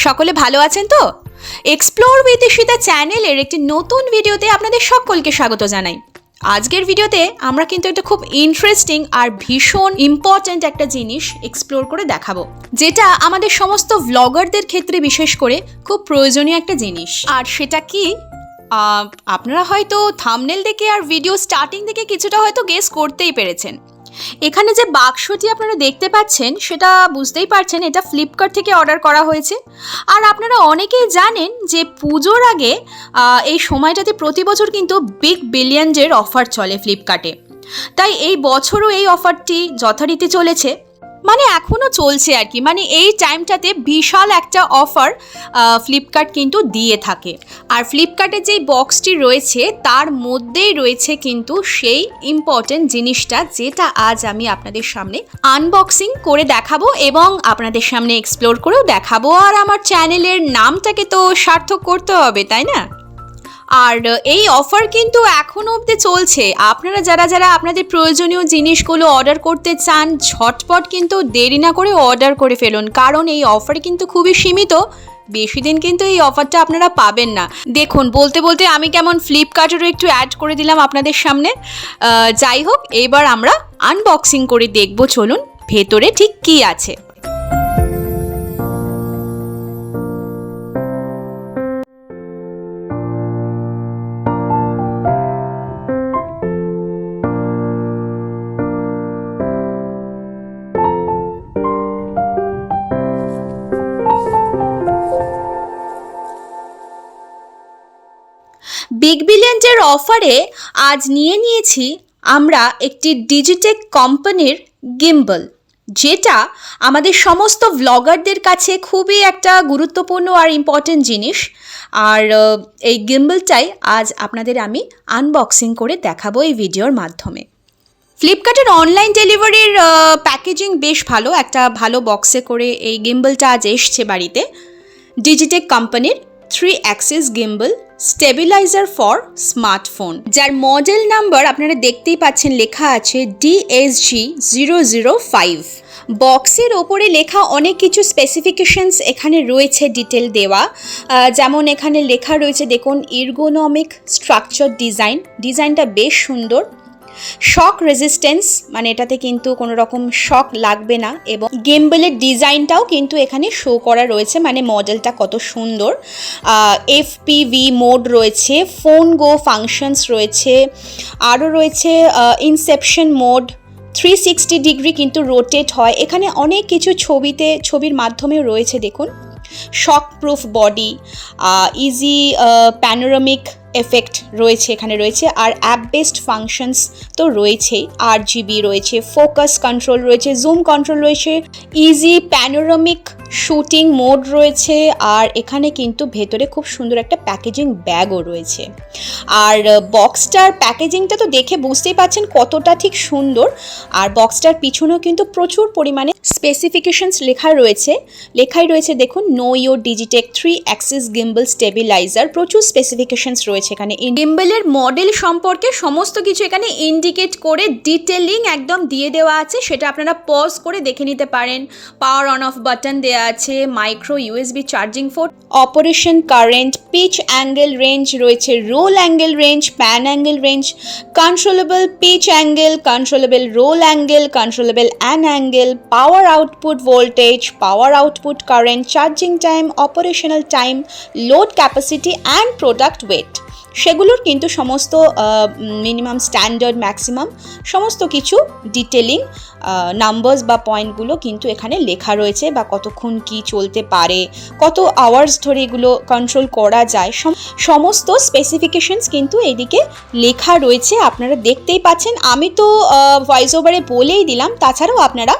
সকলে ভালো আছেন তো? এক্সপ্লোর উইথ ঈশিতা চ্যানেলের একটি নতুন ভিডিওতে আপনাদের সকলকে স্বাগত জানাই। আজকের ভিডিওতে আমরা কিন্তু একটা খুব ইন্টারেস্টিং আর ভীষণ ইম্পর্ট্যান্ট একটা জিনিস এক্সপ্লোর করে দেখাবো, যেটা আমাদের সমস্ত ভ্লগারদের ক্ষেত্রে বিশেষ করে খুব প্রয়োজনীয় একটা জিনিস। আর সেটা কি আপনারা হয়তো থাম্বনেল দেখে আর ভিডিও স্টার্টিং থেকে কিছুটা হয়তো গেস করতেই পেরেছেন। এখানে যে বাক্সটি আপনারা দেখতে পাচ্ছেন সেটা বুঝতেই পারছেন এটা ফ্লিপকার্ট থেকে অর্ডার করা হয়েছে। আর আপনারা অনেকেই জানেন যে পুজোর আগে এই সময়টাতে প্রতি বছর কিন্তু বিগ বিলিয়নজের অফার চলে ফ্লিপকার্টে, তাই এই বছরও এই অফারটি যথারীতি চলেছে, মানে এখনও চলছে আর কি। মানে এই টাইমটাতে বিশাল একটা অফার ফ্লিপকার্ট কিন্তু দিয়ে থাকে। আর ফ্লিপকার্টের যেই বক্সটি রয়েছে তার মধ্যেই রয়েছে কিন্তু সেই ইম্পর্টেন্ট জিনিসটা, যেটা আজ আমি আপনাদের সামনে আনবক্সিং করে দেখাবো এবং আপনাদের সামনে এক্সপ্লোর করেও দেখাবো। আর আমার চ্যানেলের নামটাকে তো সার্থক করতে হবে, তাই না? আর এই অফার কিন্তু এখনও অবধি চলছে। আপনারা যারা আপনাদের প্রয়োজনীয় জিনিসগুলো অর্ডার করতে চান, ঝটপট কিন্তু দেরি না করে অর্ডার করে ফেলুন, কারণ এই অফার কিন্তু খুবই সীমিত। বেশি দিন কিন্তু এই অফারটা আপনারা পাবেন না। দেখুন, বলতে বলতে আমি কেমন ফ্লিপকার্টেরও একটু অ্যাড করে দিলাম আপনাদের সামনে। যাই হোক, এবার আমরা আনবক্সিং করে দেখব, চলুন ভেতরে ঠিক কী আছে। বিগ বিলিয়নের অফারে আজ নিয়েছি আমরা একটি ডিজিটেক কোম্পানির গিম্বল, যেটা আমাদের সমস্ত ভ্লগারদের কাছে খুবই একটা গুরুত্বপূর্ণ আর ইম্পর্টেন্ট জিনিস। আর এই গিম্বলটাই আজ আপনাদের আমি আনবক্সিং করে দেখাবো এই ভিডিওর মাধ্যমে। ফ্লিপকার্টের অনলাইন ডেলিভারির প্যাকেজিং বেশ ভালো, একটা ভালো বক্সে করে এই গিম্বলটা আজ এসছে বাড়িতে। ডিজিটেক কোম্পানির 3 Axis gimbal stabiliser for smartphone, যার মডেল নাম্বার আপনারা দেখতেই পাচ্ছেন, লেখা আছে DSG 005। বক্সের ওপরে লেখা অনেক কিছু স্পেসিফিকেশনস এখানে রয়েছে ডিটেল দেওয়া, যেমন এখানে লেখা রয়েছে দেখুন, এরগোনমিক স্ট্রাকচার ডিজাইনটা বেশ সুন্দর। শক রেজিস্ট্যান্স, মানে এটাতে কিন্তু কোনো রকম শক লাগবে না, এবং গিম্বলের ডিজাইনটাও কিন্তু এখানে শো করা রয়েছে, মানে মডেলটা কত সুন্দর। FPV মোড রয়েছে, ফোন গো ফাংশনস রয়েছে, আরও রয়েছে ইনসেপশন মোড, 360 ডিগ্রি কিন্তু রোটেট হয়। এখানে অনেক কিছু ছবির মাধ্যমেও রয়েছে দেখুন। শক proof body, easy panoramic effect রয়েছে এখানে রয়েছে, আর অ্যাপ বেসড ফাংশনস তো রয়েছেই। RGB রয়েছে, ফোকাস কন্ট্রোল রয়েছে, জুম কন্ট্রোল রয়েছে, ইজি প্যানোরামিক শুটিং মোড রয়েছে, আর এখানে কিন্তু ভেতরে খুব সুন্দর একটা প্যাকেজিং ব্যাগও রয়েছে। আর বক্সটার প্যাকেজিংটা তো দেখে বুঝতেই পারছেন কতটা ঠিক সুন্দর। আর বক্সটার পিছনেও কিন্তু প্রচুর পরিমাণে স্পেসিফিকেশনস লেখাই রয়েছে দেখুন, know your Digitech 3 Axis gimbal stabiliser. প্রচুর স্পেসিফিকেশনস রয়েছে এখানে। গিম্বলের মডেল সম্পর্কে সমস্ত কিছু এখানে ইন্ডিকেট করে ডিটেলিং একদম দিয়ে দেওয়া আছে, সেটা আপনারা পজ করে দেখে নিতে পারেন। পাওয়ার অন অফ বাটন দেওয়া আছে, micro USB charging port, operation current, pitch angle range রয়েছে, roll angle range, pan angle range, controllable pitch angle, controllable roll angle, controllable pan angle, power output voltage, power output current, charging time, operational time, load capacity and product weight, সেগুলোর কিন্তু সমস্ত minimum standard maximum সমস্ত কিছু detailing numbers বা পয়েন্টগুলো কিন্তু এখানে লেখা রয়েছে, বা কতক্ষণ কি চলতে পারে, কত আওয়ার্স ধরে এগুলো কন্ট্রোল করা যায়, সমস্ত স্পেসিফিকেশনস কিন্তু এদিকে লেখা রয়েছে। আপনারা দেখতেই পাচ্ছেন, আমি তো ভয়েস ওভারে বলেই দিলাম, তাছাড়াও আপনারা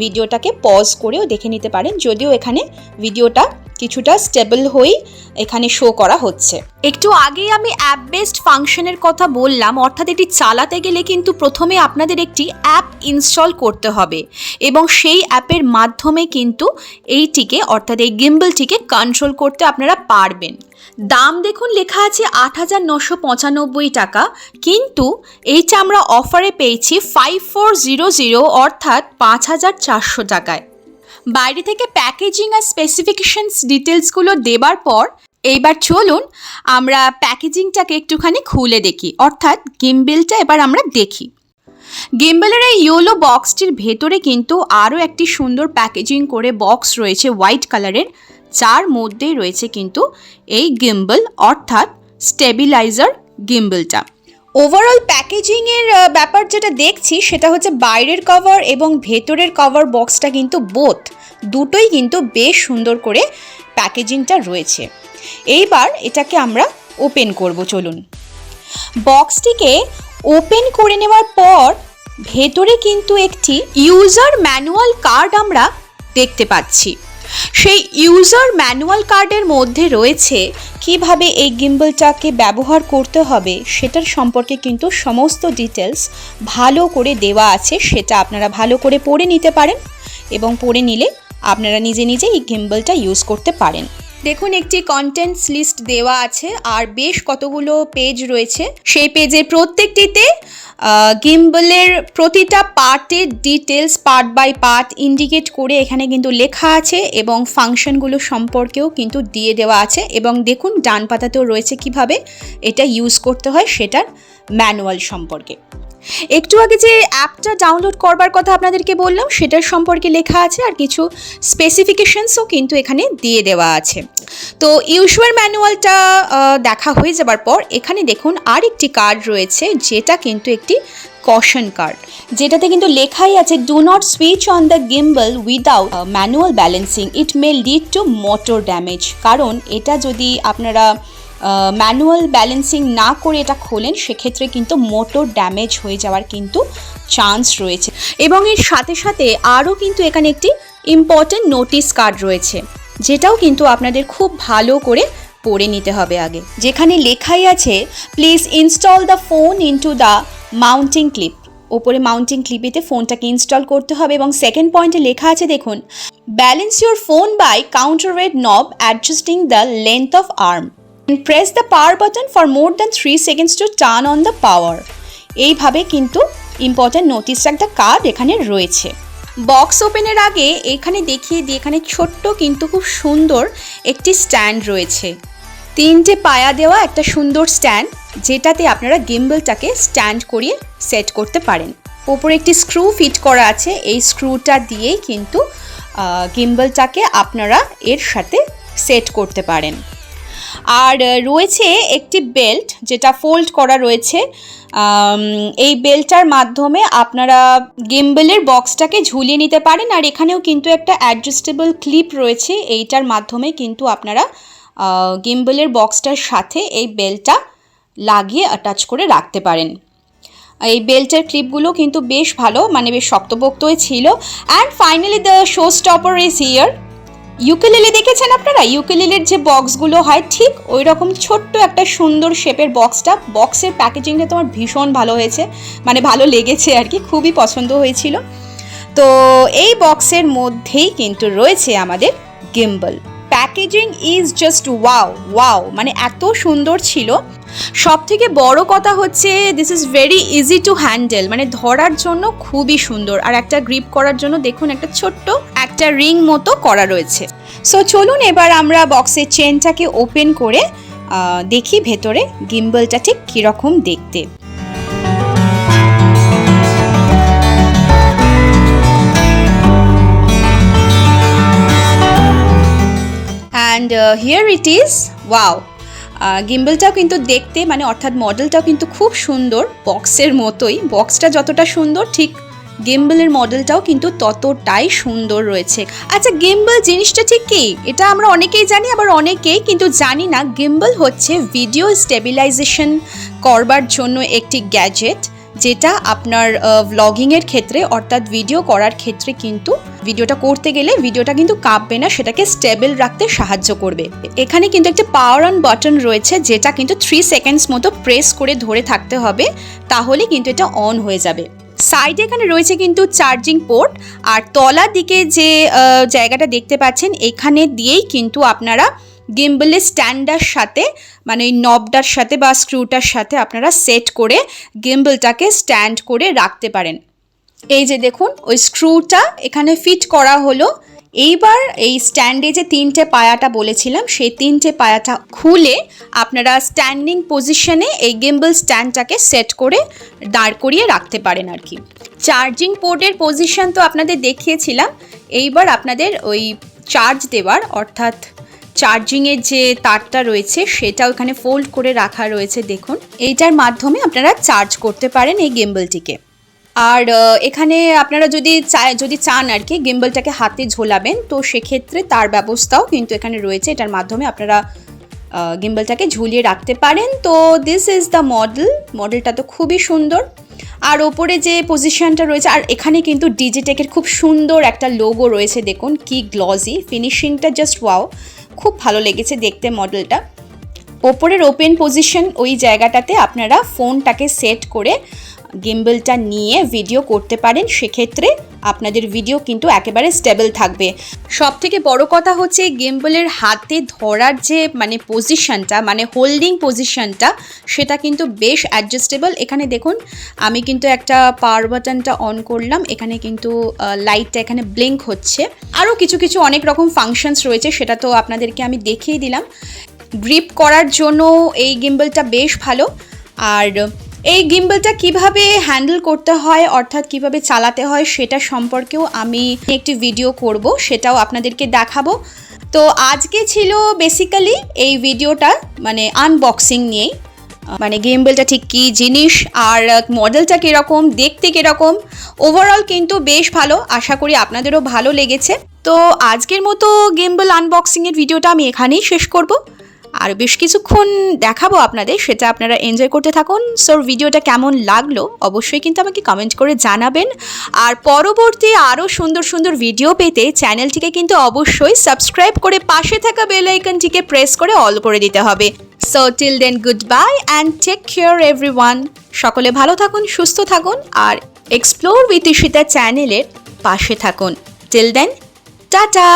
ভিডিওটাকে পজ করেও দেখে নিতে পারেন, যদিও এখানে ভিডিওটা কিছুটা স্টেবল হয়েই এখানে শো করা হচ্ছে। একটু আগেই আমি অ্যাপ বেসড ফাংশনের কথা বললাম, অর্থাৎ এটি চালাতে গেলে কিন্তু প্রথমে আপনাদের একটি অ্যাপ ইনস্টল করতে হবে, এবং সেই অ্যাপের মাধ্যমে কিন্তু এইটিকে, অর্থাৎ এই গিম্বলটিকে কন্ট্রোল করতে আপনারা পারবেন। দাম দেখুন লেখা আছে 8,995 টাকা, কিন্তু এইটা আমরা অফারে পেয়েছি 5400 অর্থাৎ 5,400 টাকায়। বাইরে থেকে প্যাকেজিং আর স্পেসিফিকেশনস ডিটেলসগুলো দেবার পর এইবার চলুন আমরা প্যাকেজিংটাকে একটুখানি খুলে দেখি, অর্থাৎ গিম্বলটা এবার আমরা দেখি। গিম্বলের এই ইয়েলো বক্সটির ভেতরে কিন্তু আরও একটি সুন্দর প্যাকেজিং করে বক্স রয়েছে হোয়াইট কালারের, যার মধ্যে রয়েছে কিন্তু এই গিম্বল অর্থাৎ স্টেবিলাইজার গিম্বলটা। ওভারঅল প্যাকেজিংয়ের ব্যাপার যেটা দেখছি সেটা হচ্ছে বাইরের কভার এবং ভেতরের কভার বক্সটা কিন্তু দুটোই কিন্তু বেশ সুন্দর করে প্যাকেজিংটা রয়েছে। এইবার এটাকে আমরা ওপেন করব। চলুন, বক্সটিকে ওপেন করে নেওয়ার পর ভেতরে কিন্তু একটি ইউজার ম্যানুয়াল কার্ড আমরা দেখতে পাচ্ছি। সেই ইউজার ম্যানুয়াল কার্ডের মধ্যে রয়েছে কিভাবে এই গিম্বলটাকে ব্যবহার করতে হবে সেটার সম্পর্কে কিন্তু সমস্ত ডিটেলস ভালো করে দেওয়া আছে, সেটা আপনারা ভালো করে পড়ে নিতে পারেন এবং পড়ে নিলে আপনারা নিজে নিজে এই গিম্বলটা ইউজ করতে পারেন। দেখুন, একটি কন্টেন্টস লিস্ট দেওয়া আছে আর বেশ কতগুলো পেজ রয়েছে। সেই পেজের প্রত্যেকটিতে গিম্বলের প্রতিটা পার্টের details part by part indicate করে এখানে কিন্তু লেখা আছে এবং ফাংশনগুলো সম্পর্কেও কিন্তু দিয়ে দেওয়া আছে। এবং দেখুন ডান পাতাতেও রয়েছে কিভাবে এটা ইউজ করতে হয় সেটার ম্যানুয়াল সম্পর্কে। একটু আগে যে অ্যাপটা ডাউনলোড করবার কথা আপনাদেরকে বললাম সেটার সম্পর্কে লেখা আছে আর কিছু স্পেসিফিকেশনসও কিন্তু এখানে দিয়ে দেওয়া আছে। তো ইউজার ম্যানুয়ালটা দেখা হয়ে যাবার পর এখানে দেখুন আর একটি কার্ড রয়েছে যেটা কিন্তু একটি কশন কার্ড, যেটাতে কিন্তু লেখাই আছে do not switch on the gimbal without manual balancing, it may lead to motor damage. কারণ এটা যদি আপনারা ম্যানুয়াল ব্যালেন্সিং না করে এটা খোলেন সেক্ষেত্রে কিন্তু মোটর ড্যামেজ হয়ে যাওয়ার কিন্তু চান্স রয়েছে। এবং এর সাথে সাথে আরও কিন্তু এখানে একটি ইম্পর্টেন্ট নোটিশ কার্ড রয়েছে, যেটাও কিন্তু আপনাদের খুব ভালো করে পড়ে নিতে হবে আগে, যেখানে লেখাই আছে please install the phone into the mounting clip. ওপরে মাউন্টিং ক্লিপেতে ফোনটাকে ইনস্টল করতে হবে। এবং সেকেন্ড পয়েন্টে লেখা আছে দেখুন balance your phone by counterweight knob adjusting the length of arm. Press the power button for more than 3 seconds to turn on the power. এইভাবে কিন্তু ইম্পর্টেন্ট নোটিশ একটা কার্ড এখানে রয়েছে। বক্স ওপেনের আগে এখানে দেখিয়ে দিই, এখানে ছোট্ট কিন্তু খুব সুন্দর একটি স্ট্যান্ড রয়েছে, 3টে পায়া দেওয়া একটা সুন্দর স্ট্যান্ড, যেটাতে আপনারা গিম্বলটাকে স্ট্যান্ড করিয়ে সেট করতে পারেন। ওপরে একটি স্ক্রু ফিট করা আছে, এই স্ক্রুটা দিয়েই কিন্তু গিম্বলটাকে আপনারা এর সাথে সেট করতে পারেন। আর রয়েছে একটি বেল্ট যেটা ফোল্ড করা রয়েছে। এই বেল্টটার মাধ্যমে আপনারা গিম্বলের বক্সটাকে ঝুলিয়ে নিতে পারেন। আর এখানেও কিন্তু একটা অ্যাডজাস্টেবল ক্লিপ রয়েছে, এইটার মাধ্যমে কিন্তু আপনারা গিম্বলের বক্সটার সাথে এই বেল্টটা লাগিয়ে অ্যাটাচ করে রাখতে পারেন। এই বেল্টের ক্লিপগুলো কিন্তু বেশ ভালো, মানে বেশ শক্তপোক্তই ছিল। And finally the show stopper is here. Ukulele দেখেছেন আপনারা, ইউকেলেলের যে বক্সগুলো হয় ঠিক ওই রকম ছোট্ট একটা সুন্দর শেপের বক্সটা। বক্সের প্যাকেজিংটা তোমার ভীষণ ভালো হয়েছে, মানে ভালো লেগেছে আর কি, খুবই পছন্দ হয়েছিল। তো এই বক্সের মধ্যেই কিন্তু রয়েছে আমাদের gimbal. Packaging is just wow, মানে এত সুন্দর ছিল। সব থেকে বড় কথা হচ্ছে this is very easy to handle, মানে ধরার জন্য খুবই সুন্দর। আর একটা গ্রিপ করার জন্য দেখুন একটা ছোট্ট একটা রিং মতো করা রয়েছে। সো চলুন এবার আমরা বক্সের চেনটাকে ওপেন করে দেখি ভেতরে গিম্বলটা ঠিক কীরকম দেখতে। And here it is wow. গিম্বলটাও কিন্তু দেখতে, মানে অর্থাৎ মডেলটাও কিন্তু খুব সুন্দর, বক্সের মতোই। বক্সটা যতটা সুন্দর ঠিক গিম্বলের মডেলটাও কিন্তু ততটাই সুন্দর রয়েছে। আচ্ছা, গিম্বল জিনিসটা ঠিক কি এটা আমরা অনেকেই জানি, আবার অনেকেই কিন্তু জানি না। গিম্বল হচ্ছে ভিডিও স্টেবিলাইজেশন করবার জন্য একটি গ্যাজেট, যেটা আপনার ভ্লগিংয়ের ক্ষেত্রে অর্থাৎ ভিডিও করার ক্ষেত্রে কিন্তু ভিডিওটা করতে গেলে ভিডিওটা কিন্তু কাঁপবে না, সেটাকে স্টেবল রাখতে সাহায্য করবে। এখানে কিন্তু একটা পাওয়ার অন বাটন রয়েছে, যেটা কিন্তু 3 সেকেন্ডস মতো প্রেস করে ধরে থাকতে হবে, তাহলে কিন্তু এটা অন হয়ে যাবে। সাইডে এখানে রয়েছে কিন্তু চার্জিং পোর্ট। আর তলার দিকে যে জায়গাটা দেখতে পাচ্ছেন এখানে দিয়েই কিন্তু আপনারা গিম্বলের স্ট্যান্ডার সাথে, মানে ওই নবটার সাথে বা স্ক্রুটার সাথে আপনারা সেট করে গিম্বলটাকে স্ট্যান্ড করে রাখতে পারেন। এই যে দেখুন ওই স্ক্রুটা এখানে ফিট করা হলো, এইবার এই স্ট্যান্ডে যে 3টে পায়াটা বলেছিলাম সেই 3টে পায়াটা খুলে আপনারা স্ট্যান্ডিং পজিশনে এই গিম্বল স্ট্যান্ডটাকে সেট করে দাঁড় করিয়ে রাখতে পারেন আর কি। চার্জিং পোর্টের পজিশন তো আপনাদের দেখিয়েছিলাম, এইবার আপনাদের ওই চার্জ দেওয়ার অর্থাৎ চার্জিংয়ের যে তারটা রয়েছে সেটা ওখানে ফোল্ড করে রাখা রয়েছে, দেখুন এইটার মাধ্যমে আপনারা চার্জ করতে পারেন এই গিম্বলটিকে। আর এখানে আপনারা যদি চান আর কি গিম্বলটাকে হাতে ঝোলাবেন তো সেক্ষেত্রে তার ব্যবস্থাও কিন্তু এখানে রয়েছে, এটার মাধ্যমে আপনারা গিম্বলটাকে ঝুলিয়ে রাখতে পারেন। তো দিস ইজ দ্য মডেলটা তো খুবই সুন্দর। আর ওপরে যে পজিশনটা রয়েছে, আর এখানে কিন্তু ডিজিটেকের খুব সুন্দর একটা লোগো রয়েছে, দেখুন কি গ্লসি ফিনিশিংটা, জাস্ট ওয়াও, খুব ভালো লেগেছে দেখতে মডেলটা। ওপরের ওপেন পজিশন ওই জায়গাটাতে আপনারা ফোনটাকে সেট করে গিম্বলটা নিয়ে ভিডিও করতে পারেন, সেক্ষেত্রে আপনাদের ভিডিও কিন্তু একেবারে স্টেবল থাকবে। সব থেকে বড় কথা হচ্ছে গিম্বলের হাতে ধরার যে পজিশনটা হোল্ডিং পজিশনটা সেটা কিন্তু বেশ অ্যাডজাস্টেবল। এখানে দেখুন আমি কিন্তু একটা পাওয়ার বাটনটা অন করলাম, এখানে কিন্তু লাইটটা এখানে ব্লিঙ্ক হচ্ছে। আরও কিছু অনেক রকম ফাংশনস রয়েছে, সেটা তো আপনাদেরকে আমি দেখিয়ে দিলাম। গ্রিপ করার জন্য এই গিম্বলটা বেশ ভালো। আর এই গিম্বলটা কিভাবে হ্যান্ডেল করতে হয় অর্থাৎ কিভাবে চালাতে হয় সেটা সম্পর্কেও আমি একটি ভিডিও করব, সেটাও আপনাদেরকে দেখাবো। তো আজকে ছিল বেসিক্যালি এই ভিডিওটা আনবক্সিং নিয়েই, গিম্বলটা ঠিক কী জিনিস আর মডেলটা কীরকম, দেখতে কীরকম, ওভারঅল কিন্তু বেশ ভালো। আশা করি আপনাদেরও ভালো লেগেছে। তো আজকের মতো গিম্বল আনবক্সিংয়ের ভিডিওটা আমি এখানেই শেষ করব। আর বেশ কিছুক্ষণ দেখাবো আপনাদের, সেটা আপনারা এনজয় করতে থাকুন। সো ভিডিওটা কেমন লাগলো অবশ্যই কিন্তু আমাকে কমেন্ট করে জানাবেন। আর পরবর্তী আরও সুন্দর ভিডিও পেতে চ্যানেলটিকে কিন্তু অবশ্যই সাবস্ক্রাইব করে পাশে থাকা বেল আইকনটিকে প্রেস করে অল করে দিতে হবে। So till then good bye and take care everyone. সকলে ভালো থাকুন, সুস্থ থাকুন আর এক্সপ্লোর উইথ ঈশিতা চ্যানেলের পাশে থাকুন। Till then tata.